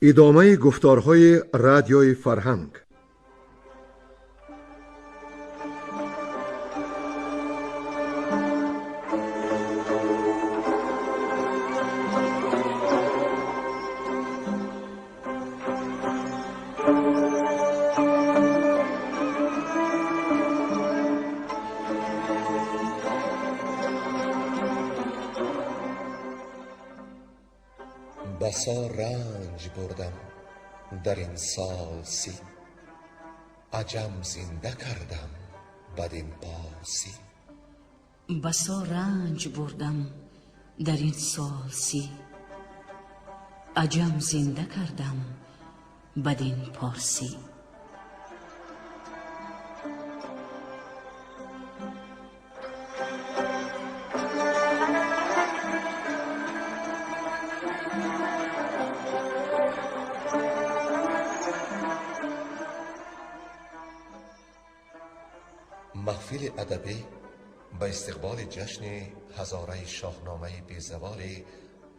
ادامه گفتارهای رادیوی فرهنگ. بسا رنج بردم در این سال سی، عجم زنده کردم بدین پارسی. بسا رنج بردم در این سال سی، عجم زنده کردم بدین پارسی. محفل ادبی به استقبال جشن هزاره شاهنامه بیزوال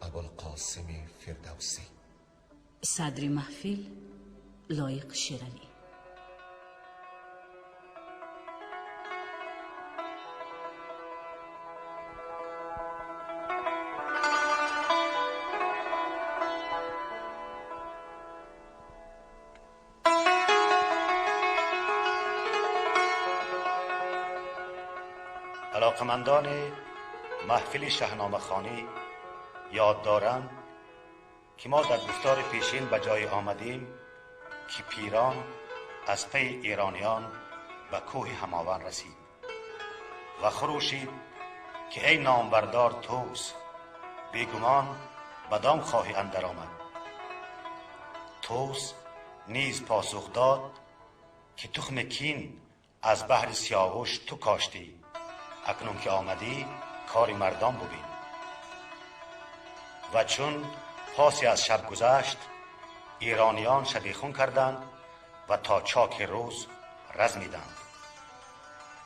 ابوالقاسم فردوسی. صدر محفل لایق شیرعلی. علاقمندان محفل شاهنامه خوانی یاد دارند که ما در گفتار پیشین به جای آمدیم که پیران از پی ایرانیان به کوه هماون رسید و خروشید که ای نامبردار طوس، بیگمان بدام خواهی اندر آمد. طوس نیز پاسخ داد که تخم کین از بحر سیاوش تو کاشتی، اکنون که آمدی کار مردان ببین. و چون پاسی از شب گذشت، ایرانیان شبیخون کردند و تا چاک روز رزمیدند.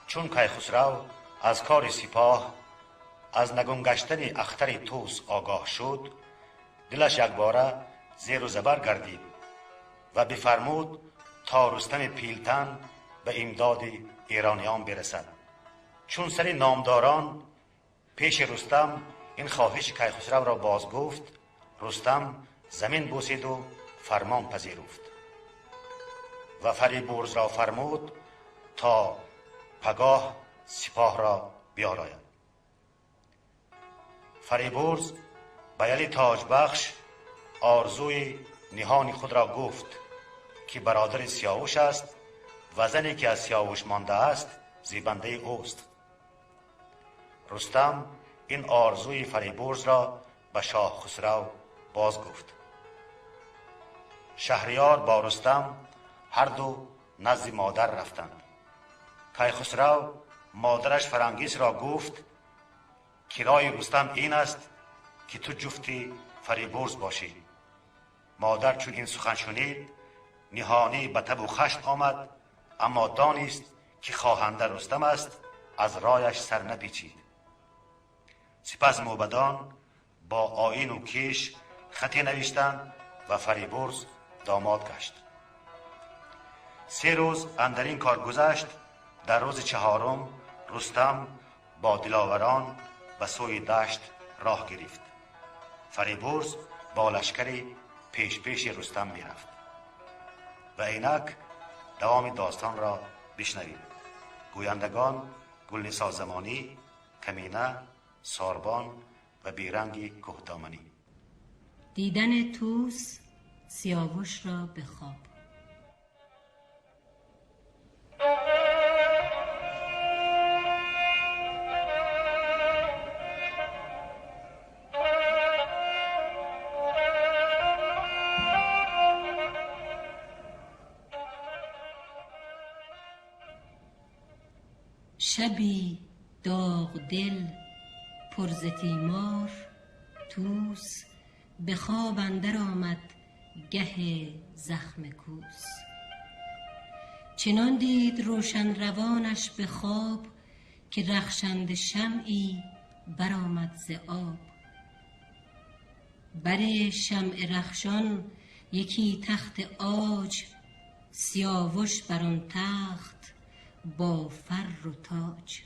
چون کیخسرو از کار سپاه، از نگونگشتن اختر طوس آگاه شد، دلش یکباره زیر و زبر گردید و بفرمود تا رستم پیلتن به امداد ایرانیان برسد. چون سری نامداران پیش رستم این خواهش کیخسرو را باز گفت، رستم زمین بوسید و فرمان پذیرفت و فریبرز را فرمود تا پگاه سپاه را بیاراید. فریبرز به یلی تاجبخش آرزوی نهانی خود را گفت که برادر سیاوش است و زنی که از سیاوش مانده است زیبنده اوست. رستم این آرزوی فریبرز را به شاه خسرو باز گفت. شهریار با رستم هر دو نزد مادر رفتند. کیخسرو مادرش فرنگیس را گفت که رای رستم این است که تو جفتی فریبرز باشی. مادر چون این سخن شنید، نهانی به تب و خشم آمد، اما دانست که خواهنده رستم است، از رایش سر نپیچید. سپس موبدان با آیین و کیش خطی نوشتند و فریبرز داماد گشت. 3 روز اندر این کار گذشت. در روز 4 رستم با دلاوران به سوی دشت راه گرفت. فریبرز با لشکری پیش پیش رستم می رفت. و اینک دوام داستان را بشنوید. گویندگان گلنسا زمانی، کمینه، ساربان و بیرنگ کهدامنی. دیدن طوس سیاوش را به خواب. شبی داغ دل پر ز تیمار، طوس به خواب اندر آمد گه زخم کوس. چنان دید روشن روانش به خواب، که رخشنده شمعی برآمد ز آب. بر شمع رخشان یکی تخت عاج سیاوش بر آن تخت با فر و تاج.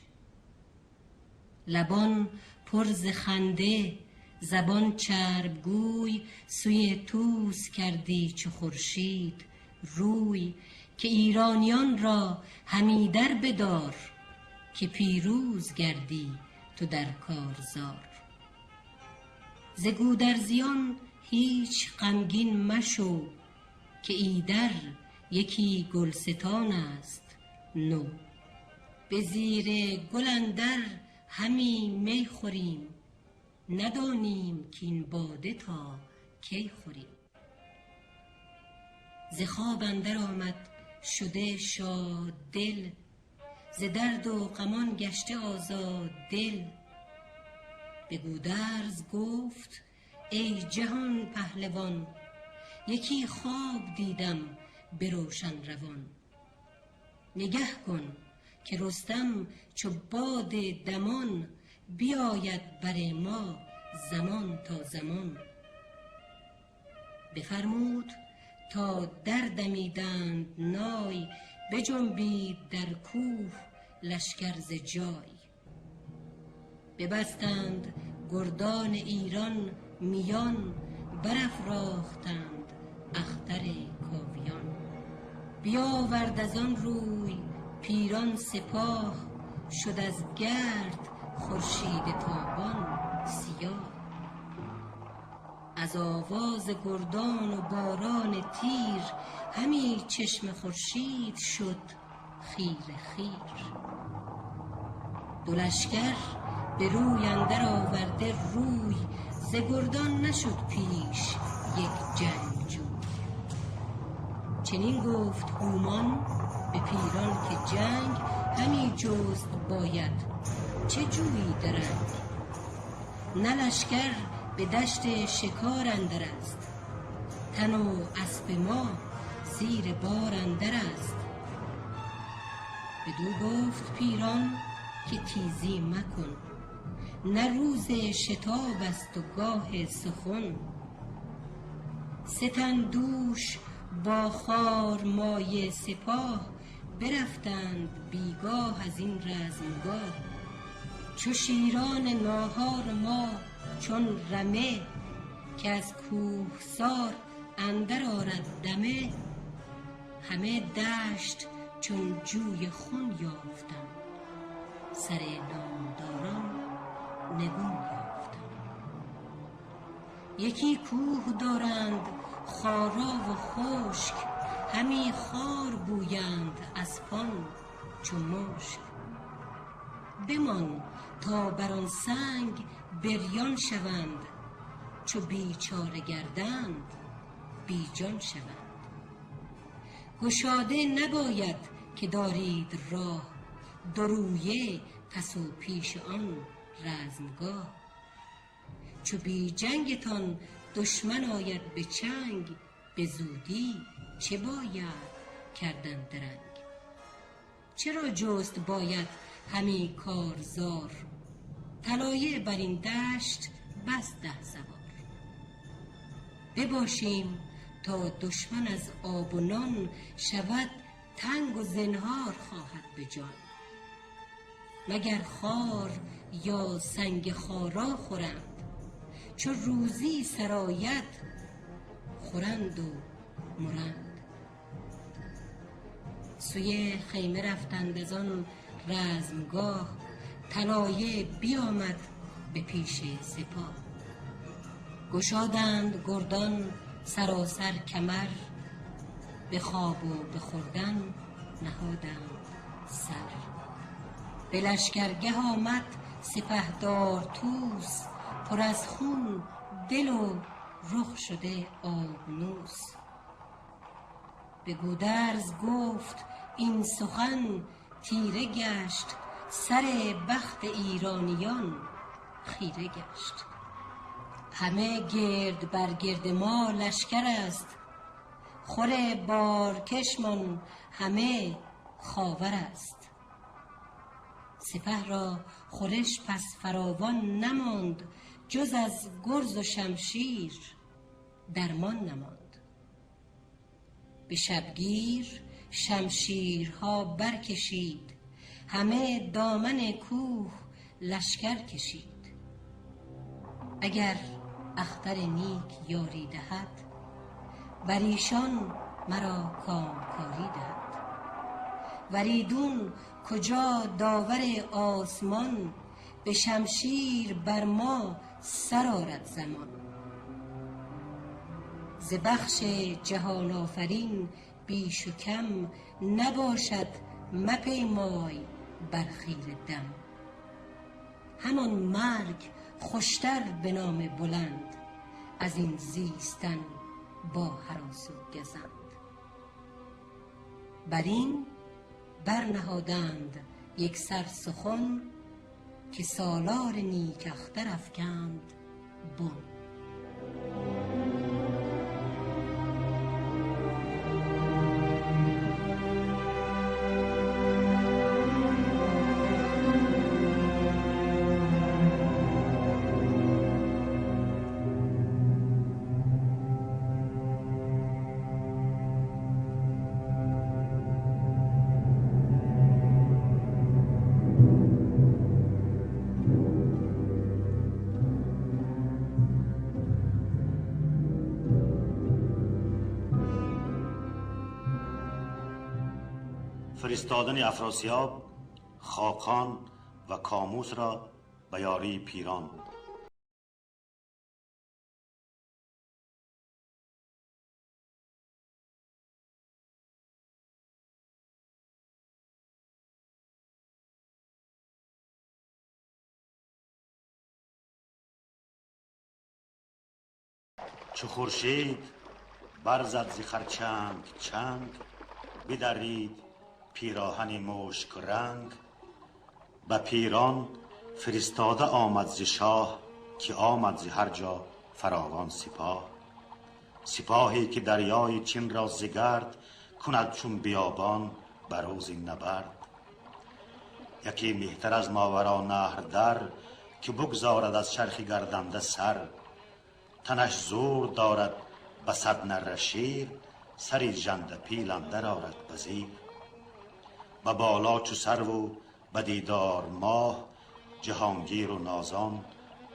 لبان پر ز خنده زبان چربگوی، سوی طوس کردی چو خورشید روی. که ایرانیان را همی در بدار، که پیروز گردی تو در کارزار. ز گودرزیان هیچ غمگین مشو، که ایدر یکی گلستان است نو. به زیر گل اندر همی می خوریم، ندانیم که این باده تا کی خوریم. ز خواب اندر آمد شده شاد دل، ز درد و غمان گشته آزاد دل. به گودرز گفت ای جهان پهلوان، یکی خواب دیدم به روشن روان. نگه کن که رستم چو باد دمان، بیاید بر ما زمان تا زمان. بفرمود تا در دمیدند نای، بجنبید در کوه لشکر ز جای. ببستند گردان ایران میان، برافراختند اختر کاویان. بیاورد از آن روی پیران سپاه، شد از گرد خورشید تابان سیاه. از آواز گردان و باران تیر، همی چشم خورشید شد خیره خیر. دو لشکر به روی اندر آورده روی، ز گردان نشد پیش یک جنگجوی. چنین گفت هومان به پیران که جنگ، همی جست باید چه جویی درنگ. نه لشکر به دشت شکار اندر است، تن و اسب ما زیر بار اندر است. بدو گفت پیران که تیزی مکن، نه روز شتاب است و گاه سخن. سه تن دوش با خار مایه سپاه، برفتند بیگاه از این رزمگاه. چو شیران ناهار ما چون رمه، که از کوهسار اندر آرد دمه. همه دشت چون جوی خون یافتم، سر نامداران نگون یافتم. یکی کوه دارند خارا و خشک، همی خار بویند اسپان چو مشک. بمان تا بر آن سنگ بریان شوند، چو بیچاره گردند بی جان شوند. گشاده نباید که دارید راه، دو رویه پس و پیش آن رزمگاه. چو بی جنگتان دشمن آید به چنگ، به زودی چه باید کردن درنگ. چرا جست باید همی کارزار، طلایه بر این دشت بس 10 سوار. بباشیم تا دشمن از آب و نان، شود تنگ و زنهار خواهد به جان. مگر خار یا سنگ خارا خورند، چو روزی سرآید خورند و مرند. سوی خیمه رفتند از آن رزمگاه، طلایه بیامد به پیش سپاه. گشادند گردان سراسر کمر، به خواب و به خوردن نهادند سر. به لشکرگه آمد سپهدار طوس، پر از خون دل و رخ شده آبنوس. به گودرز گفت این سخن تیره گشت، سر بخت ایرانیان خیره گشت. همه گرد بر گرد ما لشکر است، خور بارکشمان همه خاور است. سپه را خورش پس فراوان نماند، جز از گرز و شمشیر درمان نماند. به شبگیر شمشیرها برکشید، همه دامن کوه لشکر کشید. اگر اختر نیک یاری دهد، بر ایشان مرا کامکاری دهد. وریدون کجا داور آسمان، به شمشیر بر ما سر آرد زمان. ز بخش جهان آفرین بیش و کم، نباشد مپیمای بر خیره دم. همان مرگ خوشتر به نام بلند، از این زیستن با هراس و گزند. بر این برنهادند یک سر سخن، که سالار نیک اختر افکند بن. فرستادن افراسیاب خاقان و کاموس را به یاری پیران. چو خورشید برزد ز خرچنگ چنگ، بدرید پیراهن مشک رنگ. به پیران فرستاده آمد ز شاه، که آمد ز هر جا فراوان سپاه. سپاهی که دریای چین را ز گرد، کند چون بیابان بر روز نبرد. یکی مهتر از ماورا نهر در، که بگذارد از چرخ گردنده سر. تنش زور دارد به صد نره شیر، سری ژنده پیل اندر آرد به زیر. به بالا چو سرو و به دیدار ماه، جهانگیر و نازان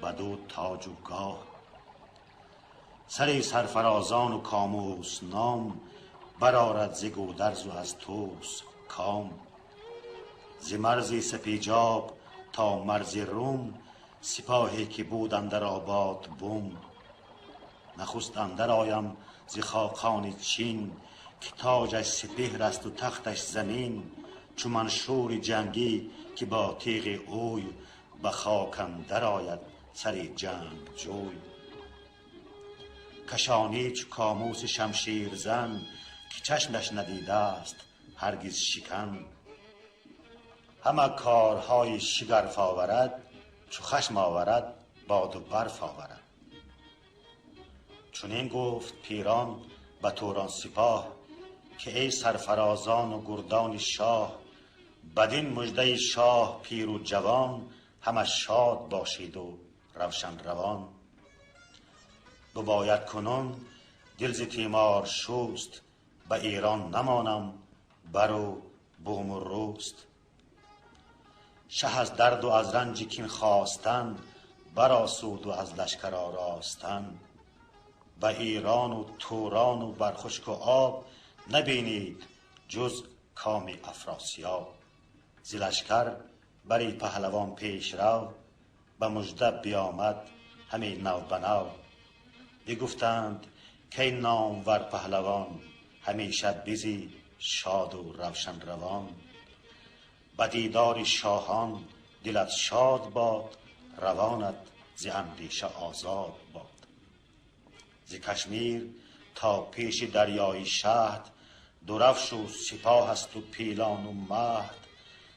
بدو تاج و گاه. سری سرفرازان و کاموس نام، برآرد ز گودرز و از طوس کام. ز مرز سپیجاب تا مرز روم، سپاهی که بود اندر آباد بوم. نخست اندر آیم ز خاقان چین، که تاجش سپهر است و تختش زمین. چو منشور جنگی که با تیغ اوی، به خاک اندر آید سر جنگ جوی. کشانی چو کاموس شمشیر زن، که چشمش ندیده است هرگز شکن. همه کارهای شگرف آورد، چو خشم آورد باد و برف آورد. چنین گفت پیران به توران سپاه، که ای سرفرازان و گردان شاه. بدین مژده شاه پیر و جوان، همه شاد باشید و روشن روان. بباید کنون دل ز تیمار شست، به ایران نمانم بر و بوم و رست. شه از درد و از رنج کین خواستن، برآسود و از لشکر آراستن. به ایران و توران و بر خشک و آب، نبینید جز کام افراسیاب. ز لشکر بری پهلوان پیش رو، به مژده بیامد همی نو به نو. بگفتند که نامور پهلوان، همیشه بزی شاد و روشن روان. به دیدار شاهان دلت شاد باد، روانت ز اندیشه آزاد باد. ز کشمیر تا پیش دریای شهد، درفش و سپاه است و پیلان و مهد.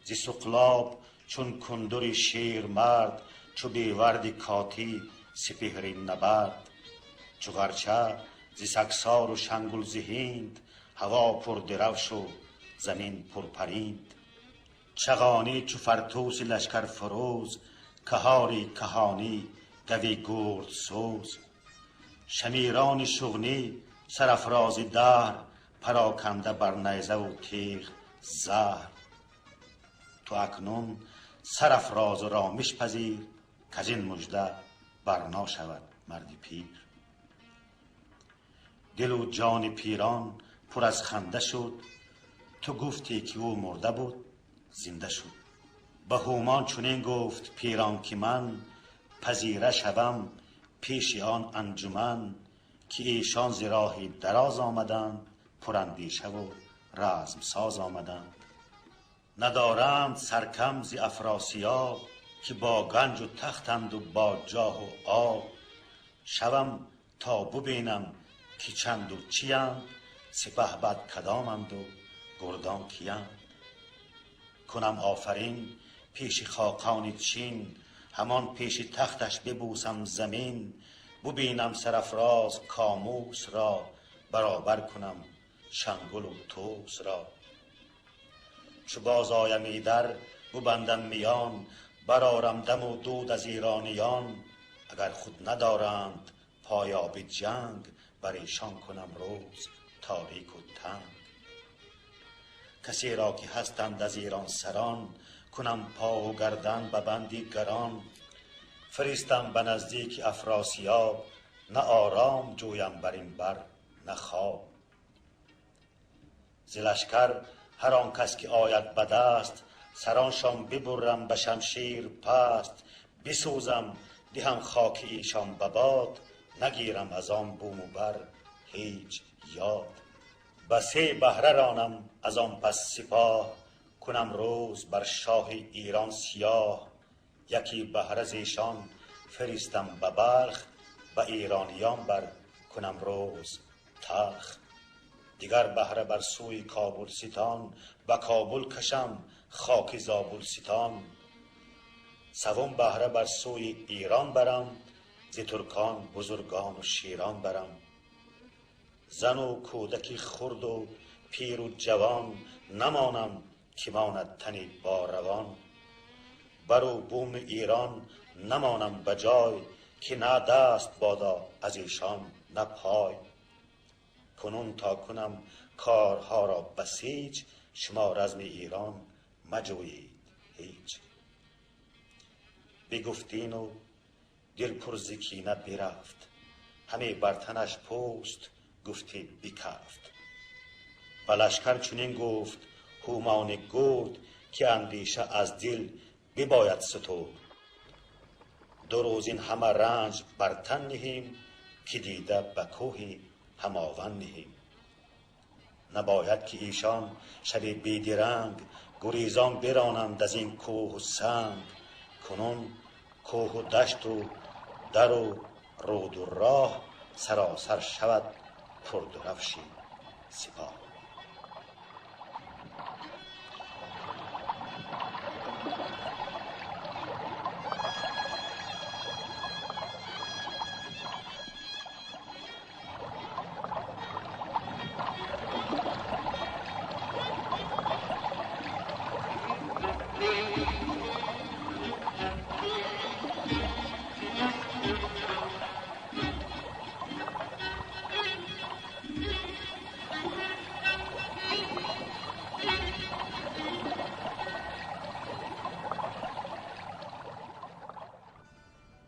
ز سقلاب چون کندر شیر مرد، چو بیورد کاتی سپهرین نبرد. چو غرچه ز سگسار و شنگل ز هند، هوا پر درفش و زمین پر پریند. چغانی چو فرتوس لشکر فروز، کهاری کهانی گوی گرد سوز. شمیران شغنی سرافراز دهر، پراکنده بر نیزه و تیغ زهر. تو اکنون سرافراز و رامش پذیر، که از این مژده برنا شود مردی پیر. دل و جان پیران پر از خنده شد، تو گفتی که او مرده بود زنده شد. به هومان چنین گفت پیران که من پذیره شوم پیش آن انجمن، که ایشان ز راهی دراز آمدند پراندیشه و رزم ساز آمدند. ندارند سرکم ز افراسیاب، که با گنج و تختند و با جاه و آب. شوم تا ببینم که چند و چیند، سپهبد کدامند و گردان کیند. کنم آفرین پیش خاقان چین، همان پیش تختش ببوسم زمین. ببینم سرافراز کاموس را، برابر کنم شنگل و طوس را. چو باز آیم ایدر ببندم میان، برآرم دم و دود از ایرانیان. اگر خود ندارند پایاب جنگ، بر ایشان کنم روز تاریک و تنگ. کسی را که هستند از ایران سران، کنم پا و گردن به بندی گران. فرستم به نزدیک افراسیاب، نه آرام جویم بر این بر نه خواب. ز لشکر هر آن کس که آید به دست، سرانشان ببرم به شمشیر پست. بسوزم دهم خاک ایشان به باد، نگیرم از آن بوم و بر هیچ یاد. به 3 بهره رانم از آن پس سپاه، کنم روز بر شاه ایران سیاه. یکی بهره ز ایشان فرستم به بلخ، به ایرانیان بر کنم روز تلخ. دیگر بهره بر سوی کابلستان، به کابل کشم خاک زابلستان. 3 بهره بر سوی ایران برم، ز ترکان بزرگان و شیران برم. زن و کودکی خرد و پیر و جوان، نمانم که ماند تنی با روان. بر و بوم ایران نمانم به جای، که نه دست بادا از ایشان نه پای. کنون تا کنم کارها را بسیج، شما رزم ایران مجویید هیچ. بگفتین و دل پر ز کینه برفت، همه بر تنش پوست گفتی بکفت. به لشکر چنین گفت هومان گرد، که اندیشه از دل بباید سترد. 2 روز این همه رنج بر تن نهیم، که دیده به کوه هماون نهیم. نباید که ایشان شب بیدرنگ، گریزان برانند از این کوه و سنگ. کنون کوه و دشت و در و رود و راه، سراسر شود پر درفشی سپاه.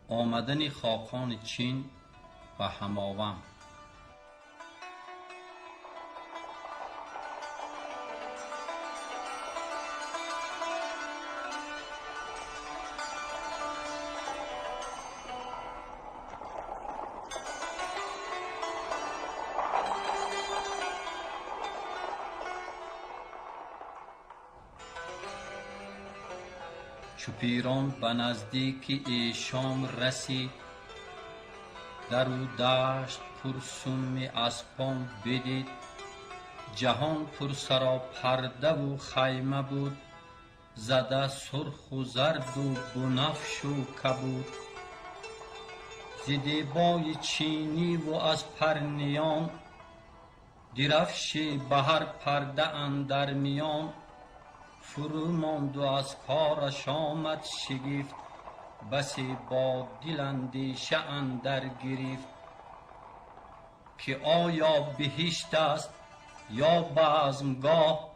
آمدن خاقان چین و هماون. چو پیران به نزدیک ایشان رسید، در او دشت پر سم اسپان بدید. جهان پر سراپرده و خیمه بود، زده سرخ و زرد و بنفش و کبود. ز دیبای چینی و از پرنیان، درفش به هر پرده اندر میان. فرو ماند و از کارش آمد شگفت، بسی با دل اندیشه اندر گرفت. که آیا بهشت است یا بزمگاه،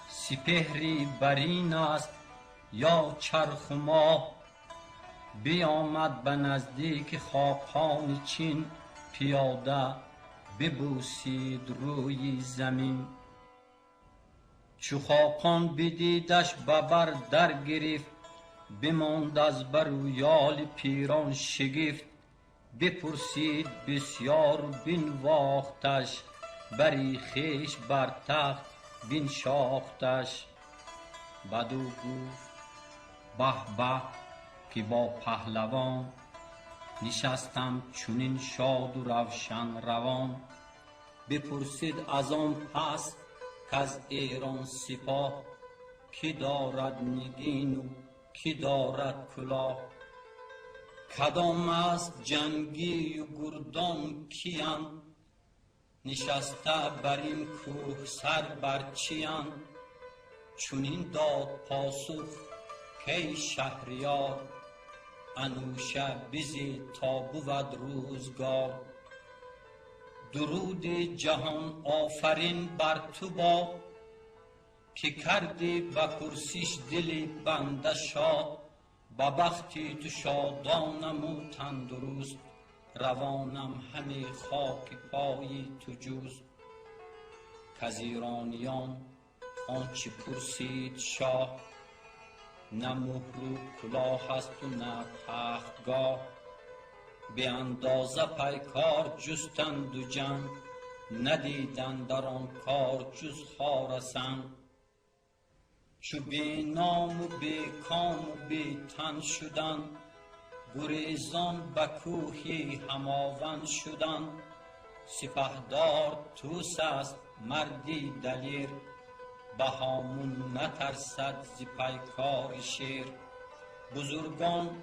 سپهری برین است یا چرخ و ماه. بیامد به نزدیک خاقان چین، پیاده ببوسید روی زمین. چو خاقان بدیدش به بر در گرفت، بماند از بر و یال پیران شگفت. بپرسید بسیار و بنواختش، بری خویش بر تخت بنشاختش. بدو گفت به به که با پهلوان، نشستم چنین شاد و روشن روان. بپرسید از آن پس کز ایران سپاه، کی دارد نگین و کی دارد کلاه. کدام است جنگی و گردان کیان، نشسته بر این کوه سر بر چیان. چنین داد پاسخ کی شهریار، انوشه بزی تا بود روزگار. درود جهان آفرین بر تو باد، که کردی به پرسش دل بنده شاد. به بختی تو شادانم و تندرست، روانم همه خاک پای تو جوست. کز ایرانیان آنچه پرسید شاه، نه مهر و کلاه است و نه تختگاه. به اندازه پیکار جستند و جنگ، ندیدند در آن کار جز خار و سنگ. چو بی نام و بی کام و بی تن شدن، گریزان به کوهی هماون شدن. سپهدار طوس است مردی دلیر، به هامون نترسد ز پیکار شیر. بزرگان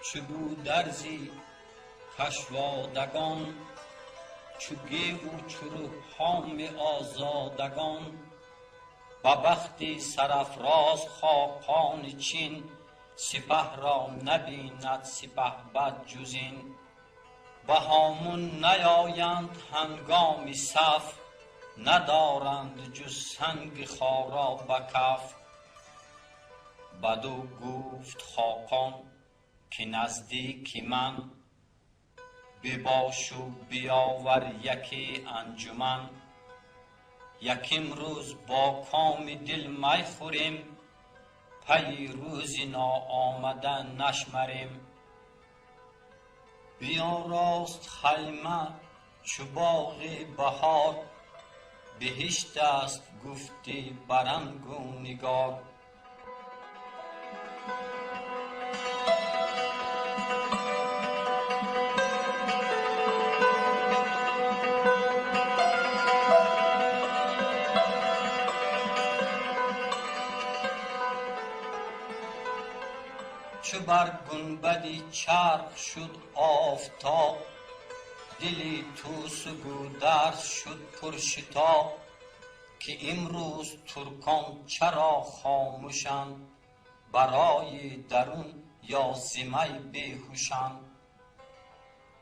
چو گودرزی کشوادگان، چو گیو و چو حام آزادگان. به بخت سرافراز خاقان چین، سپه را نبیند سپهبد جز این. به هامون نیایند هنگام صف، ندارند جز سنگ خارا به کف. بدو گفت خاقان که نزدیک من، بباش و بیاور یکی انجمن. یکیم روز با کام دل می خوریم، پی روز ناآمده نشمریم. بیاراست خیمه چو باغ بهار، بهشت است گفتی برنگ و نگار. چو بر گنبدی چرخ شد آفتاب، دلی طوس و گودرز شد پرشتاب. که امروز ترکان چرا خاموشند، برای درون یا زمی بیهوشند.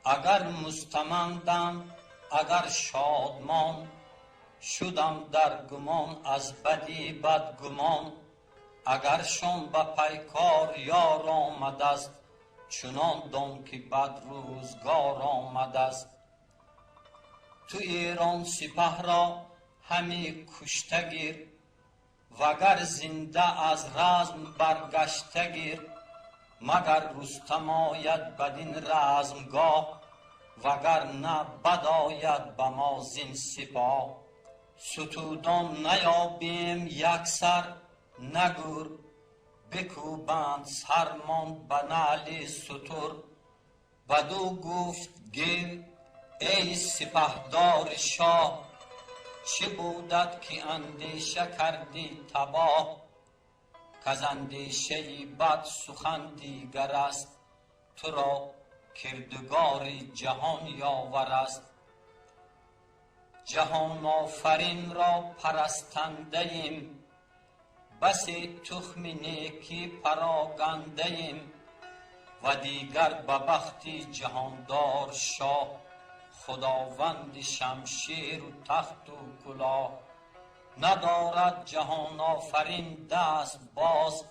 اگر مستمندند اگر شادمان، شدم در گمان از بدی بدگمان. اگرشان به پیکار یار آمده است، چنان دان که بد روزگار آمده است. تو ایران سپه را همی کشته گیر، وگر زنده از رزم برگشته گیر. مگر رستم آید بدین رزمگاه، وگر نه بد آید به ما زین سپاه. ستودان نیابیم یک سر نگور، بکوبند سرمان به نعل ستور. بدو گفت گیو ای سپهدار شاه، چه بودت که اندیشه کردی تباه. کز اندیشه بد سخن دیگر است، تو را کردگار جهان یاور است. جهان آفرین را پرستنده ایم، بسی تخم نیکی پراگنده ایم. و دیگر به بخت جهاندار شاه، خداوند شمشیر و تخت و کلاه. ندارد جهان آفرین دست باز،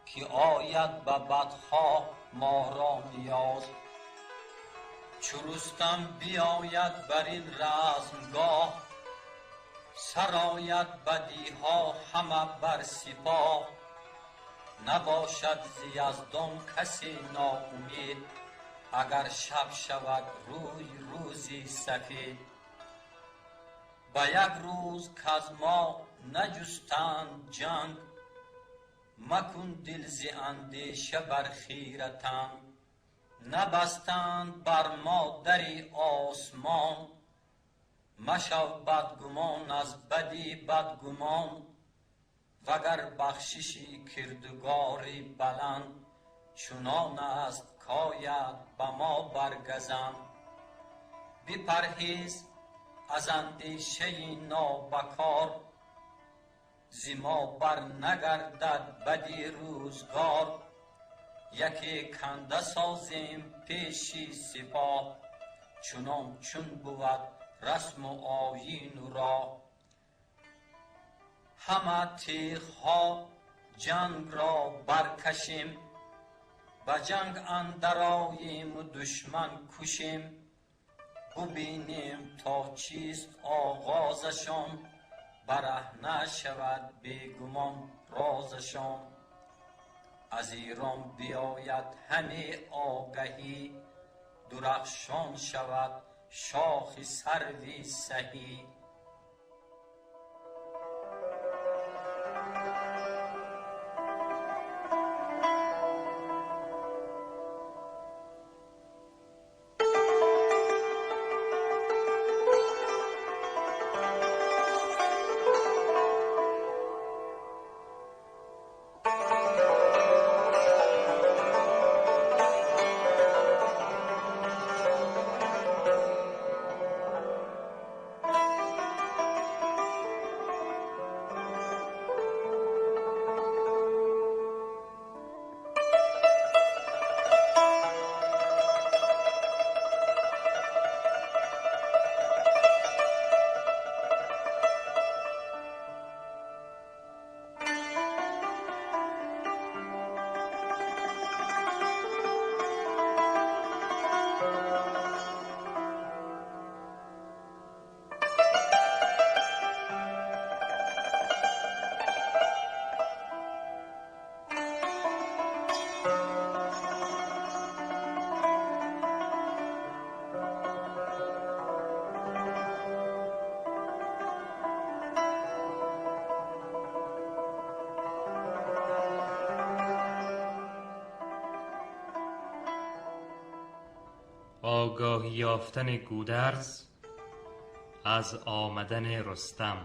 که آید به بدخواه ما را نیاز. چو رستم بیاید بر این رزمگاه، سرآید بدیها همه بر سپاه. نباشد ز یزدان کسی ناامید، اگر شب شود روی روزی سفید. به یک روز کز ما نجستند جنگ، مکن دل ز اندیشه بر خیرتن. نبستند بر ما دری آسمان، مشو بدگمان از بدی بدگمان. وگر بخششی کردگاری بلند، چنان است کاید به ما برگزند. بپرهیز از اندیشه نابکار، ز ما بر نگردد بدی روزگار. یکی کنده سازیم پیشی سپاه، چنان چون بود رسم و آیین و راه. همه تیغ ها جنگ را برکشیم، به جنگ اندر آییم و دشمن کشیم. ببینیم تا چیست آغازشان، برهنه شود بیگمان رازشان. از ایران بیاید همه آگهی، درخشان شود شاخ سروی سهی. آگاهی یافتن گودرز از آمدن رستم.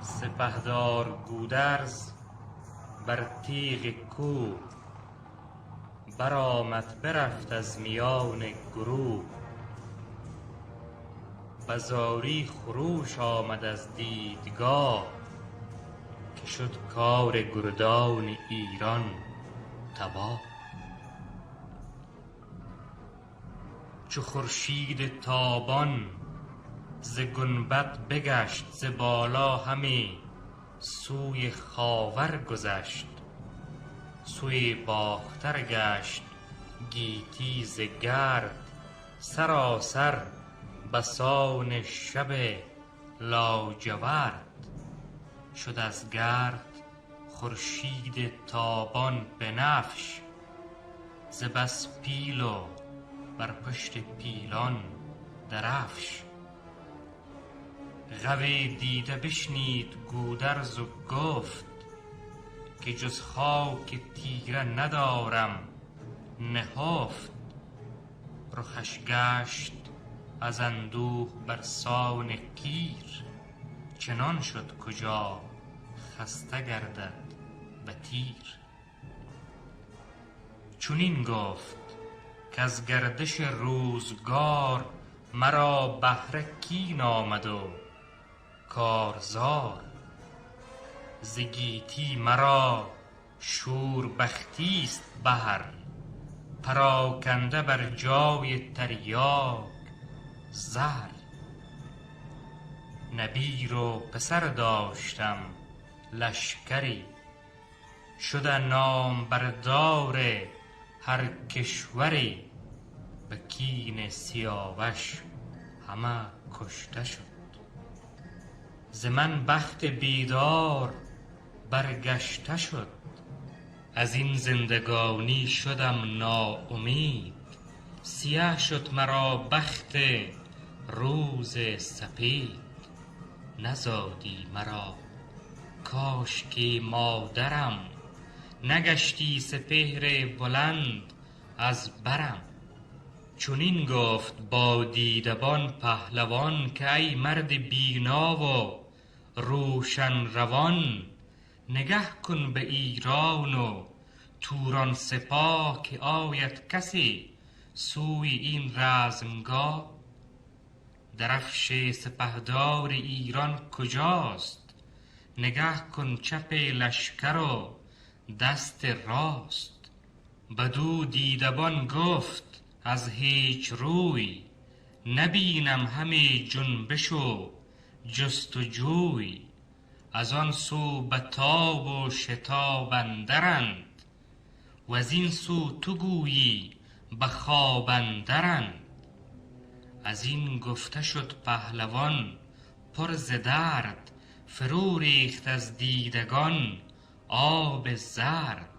سپهدار گودرز بر تیغ کوه، برآمد برفت از میان گروه. به زاری خروش آمد از دیدگاه، که شد کار گردان ایران تباه. چو خورشید تابان ز گنبد بگشت، ز بالا همی سوی خاور گذشت. سوی باختر گشت گیتی ز گرد، سراسر بسان شب لاجورد. شد از گرد خورشید تابان بنفش، ز بس پیل و بر پشت پیلان درفش. غو دیده بشنید گودرز و گفت، که جز خاک تیره ندارم نهفت. رخش گشت از اندوه بر سان کیر، چنان شد کجا خسته گردد به تیر. چنین گفت که از گردش روزگار مرا بهره کین آمد و کارزار. ز گیتی مرا شوربختیست بهر، پراکنده بر جای تریاک زهر. نبیر و پسر داشتم لشکری، شده نام بردار هر کشوری. به کین سیاوش همه کشته شد، ز من بخت بیدار برگشته شد. از این زندگانی شدم ناامید، سیاه شد مرا بخت روز سپید. نزادی مرا کاش که مادرم، نگشتی سپهر بلند از برم. چنین گفت با دیدبان پهلوان که ای مرد بینا و روشن روان. نگه کن به ایران و توران سپاه، که آید کسی سوی این رزمگاه. درفش سپهدار ایران کجاست؟ نگه کن چپ لشکر و دست راست. بدو دیدبان گفت از هیچ روی، نبینم همه جنبش و جستجوی. از آن سو به تاب و شتاب اندرند، و از این سو تو گویی به خواب اندرند. از این گفته شد پهلوان پر ز درد، فرو ریخت از دیدگان آب زرد.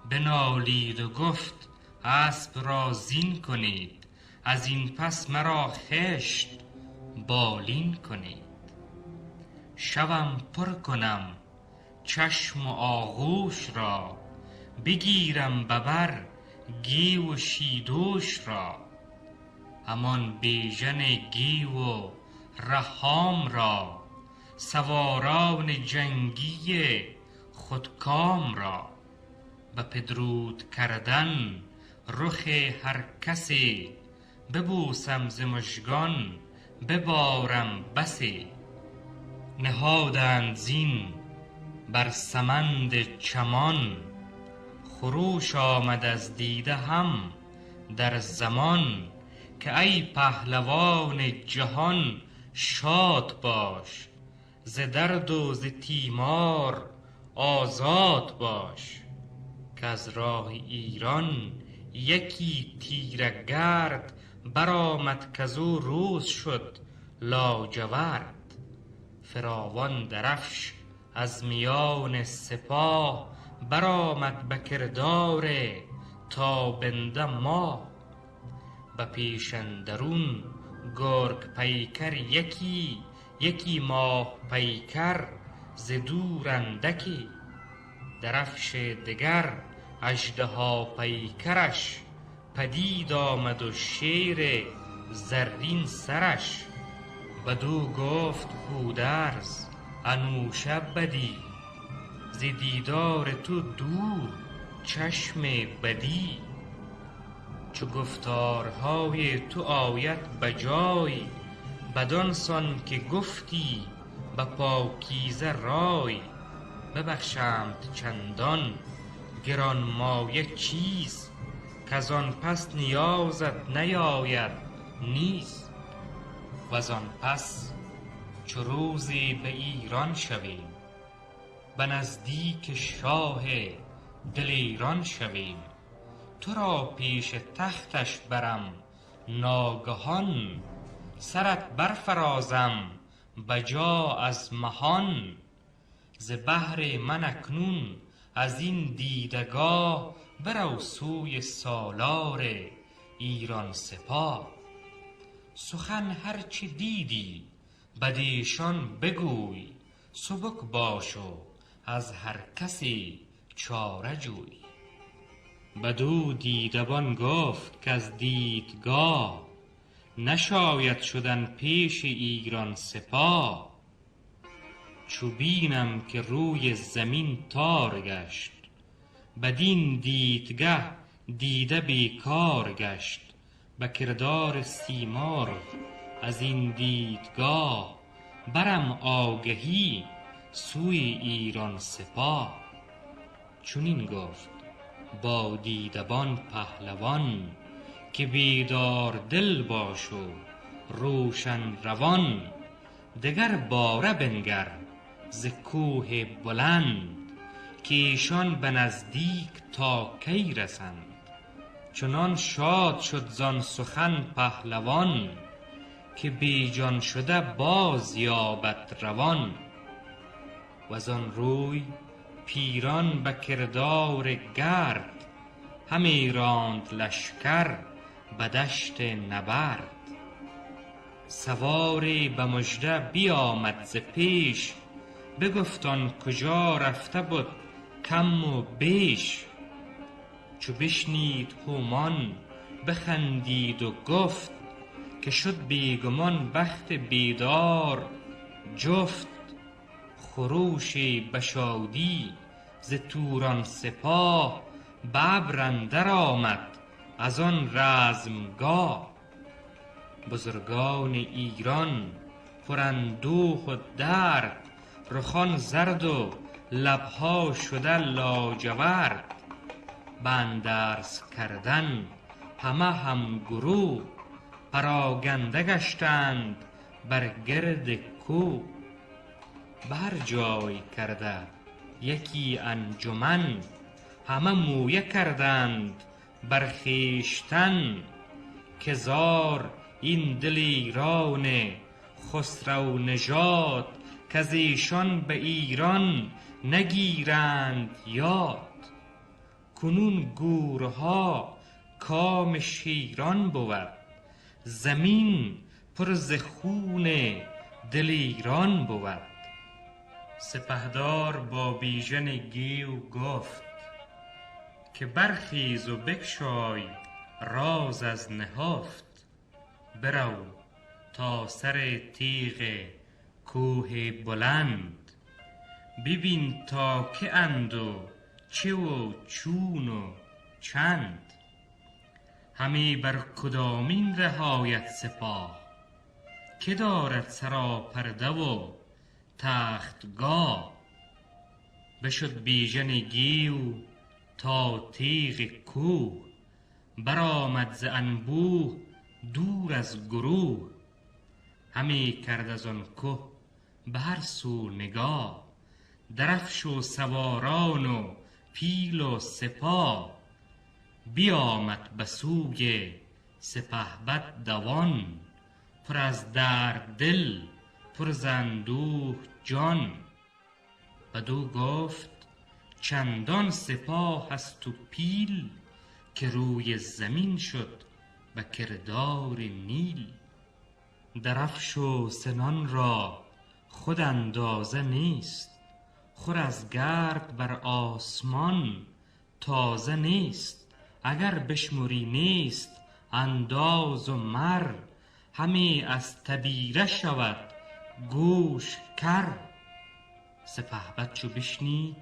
بنالید و گفت اسب را زین کنید، از این پس مرا خشت بالین کنید. شبم پر کنم چشم و آغوش را، بگیرم ببر گیو و شیدوش را. همان بیژن گیو و رهام را، سواران جنگی خودکام را. به پدرود کردن رخ هر کسی، ببوسم ز مژگان ببارم بسی. نهادند زین بر سمند چمان، خروش آمد از دیده هم در زمان. که ای پهلوان جهان شاد باش، ز درد و ز تیمار آزاد باش. که از راه ایران یکی تیره گرد، برآمد کزو روز شد لاجورد. فراوان درفش از میان سپاه، برآمد به کردار تابنده ماه. به پیش اندرون گرگ پیکر یکی، یکی ماه پیکر ز دور اندکی. درفش دگر اژدها پیکرش، پدید آمد و شیر زرین سرش. بدو گفت گودرز انوشه بدی، ز دیدار تو دور چشم بدی. چو گفتارهای تو آید بجای، بدان سان که گفتی به پاکیزه رای. ببخشمت چندان گرانمایه چیز، کز آن پس نیازت نیاید نیز. وز آن پس چو روزی به ایران شویم، به نزدیک شاه دلیران شویم. تو را پیش تختش برم ناگهان، سرت برفرازم بجا از مهان. ز بهر من اکنون از این دیدگاه، برو سوی سالار ایران سپاه. سخن هرچه دیدی بدیشان بگوی، سبک باش و از هر کسی چاره جوی. بدو دیدبان گفت که از دیدگاه نشاید شدن پیش ایران سپاه. چو بینم که روی زمین تار گشت، بدین دیدگه دیده بیکار گشت. به کردار سیمرغ از این دیدگاه، برم آگهی سوی ایران سپاه. چنین گفت با دیدبان پهلوان که بیدار دل باش و روشن روان. دگر باره بنگر ز کوه بلند که ایشان به نزدیک تا کی رسند. چنان شاد شد زان سخن پهلوان که بی جان شده باز یابد روان. وزان روی پیران به کردار گرد همی راند لشکر به دشت نبرد. سواری به مژده بیامد ز پیش، بگفت آن کجا رفته بود کم و بیش. چو بشنید هومان بخندید و گفت که شد بیگمان بخت بیدار جفت. خروشی به شادی ز توران سپاه، به ابر اندر آمد از آن رزمگاه. بزرگان ایران پر اندوه و درد، رخان زرد و لبها شده لاجورد. به اندرز کردن همه هم گروه، پراگنده گشتند بر گرد کوه. به هر جای کرده یکی انجمن، همه مویه کردند بر خویشتن. که زار این دل ایران خسرو نژاد، کز ایشان به ایران نگیرند یاد. کنون گورها کام شیران بود، زمین پر ز خون دل ایران بود. سپهدار با بیژن گیو گفت که برخیز و بگشای راز از نهفت. برو تا سر تیغ کوه بلند، ببین تا که اند و چه و چون و چند. همی بر کدامین رهایت سپاه، که دارد سراپرده و تختگاه. بشد بیژن گیو تا تیغ کوه، برآمد ز انبوه دور از گروه. همی کرد از آن که به هر سو نگاه، درفش و سواران و پیل و سپاه. بیامد به سوی سپهبد دوان، پر از درد دل پر ز اندوه جان. بدو گفت چندان سپاه است و پیل، که روی زمین شد به کردار نیل. درفش و سنان را خود اندازه نیست، خور از گرد بر آسمان تازه نیست. اگر بشمری نیست انداز و مر، همی از تبیره شود گوش کر. سپهبد چو بشنید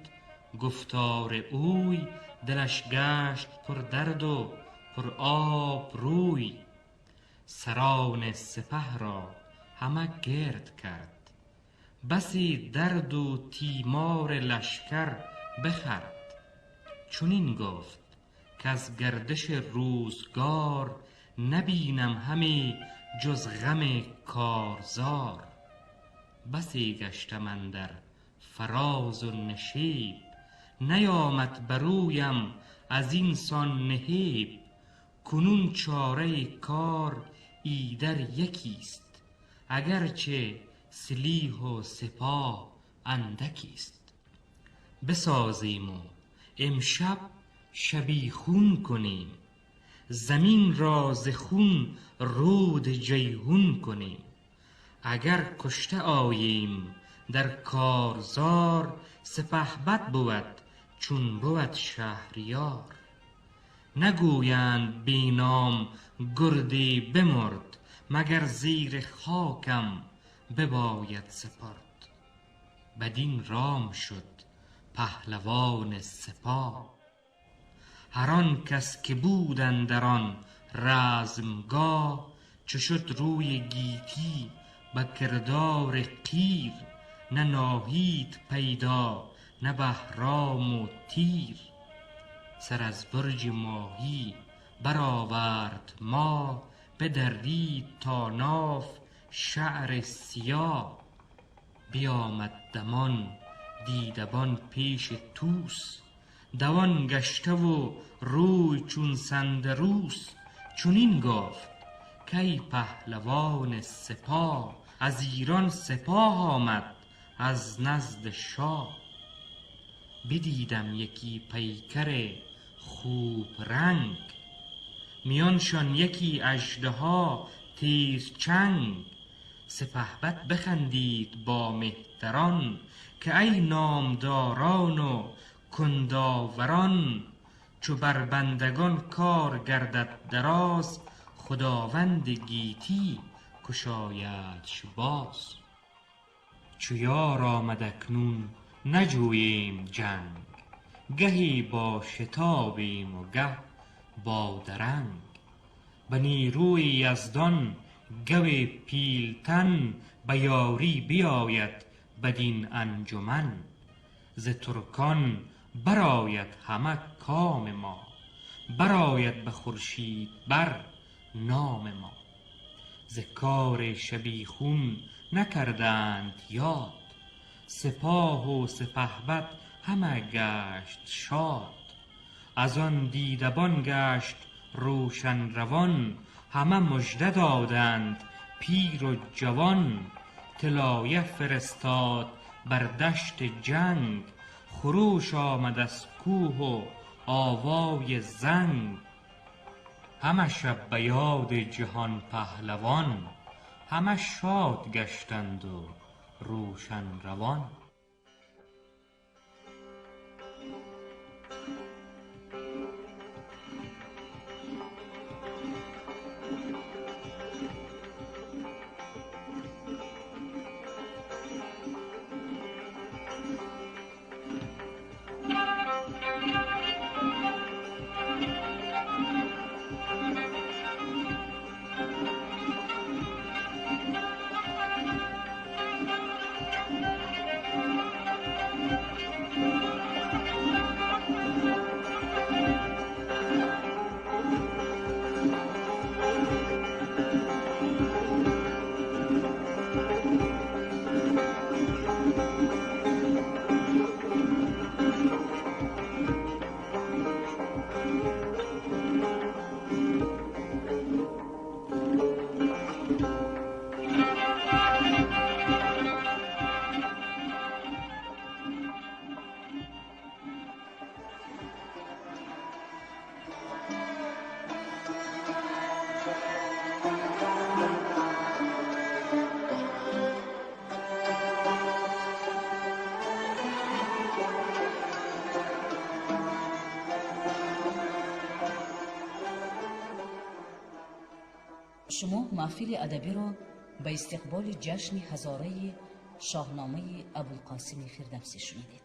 گفتار اوی، دلش گشت پر درد و پر آب روی. سران سپه را همه گرد کرد، بسی درد و تیمار لشکر بخورد. چنین گفت که از گردش روزگار، نبینم همی جز غم کارزار. بسی گشتم اندر فراز و نشیب، نیامد برویم از این سان نهیب. کنون چاره کار ایدر یکیست، اگرچه سلیح و سپاه اندکیست. بسازیم و امشب شبیخون کنیم، زمین را ز خون رود جیحون کنیم. اگر کشته آییم در کارزار، سپهبد بود چون بود شهریار. نگویند بی نام گردی بمرد، مگر زیر خاکم بباید سپرد. بدین رام شد پهلوان سپاه، هر آن کس که بود اندر آن رزمگاه. چو شد روی گیتی به کردار قیر، نه ناهید پیدا نه بهرام و تیر. سر از برج ماهی برآورد ماه، بدرید تا ناف شعر سیاه. بیامد دمان دیدبان پیش طوس، دوان گشته و روی چون سندروس. چنین گفت کای پهلوان سپاه، از ایران سپاه آمد از نزد شاه. بدیدم یکی پیکر خوب رنگ، میانشان یکی اژدها تیزچنگ. سپهبد بخندید با مهتران، که ای نامداران و کنداوران. چو بر بندگان کار گردد دراز، خداوند گیتی گشایدش باز. چو یار آمد اکنون نجوییم جنگ، گهی با شتابیم و گه با درنگ. به نیروی یزدان گو پیلتن، به یاری بیاید بدین انجمن. ز ترکان برآید همه کام ما، برآید به خورشید بر نام ما. ز کار شبیخون نکردند یاد، سپاه و سپهبد همه گشت شاد. از آن دیدبان گشت روشن روان، همه مژده دادند پیر و جوان. طلایه فرستاد بر دشت جنگ، خروش آمد از کوه و آوای زنگ. همه شب به یاد جهان پهلوان، همه شاد گشتند و روشن روان. شما محفل ادبی را به استقبال جشن هزاره شاهنامه ابوالقاسم فردوسی شنیدید.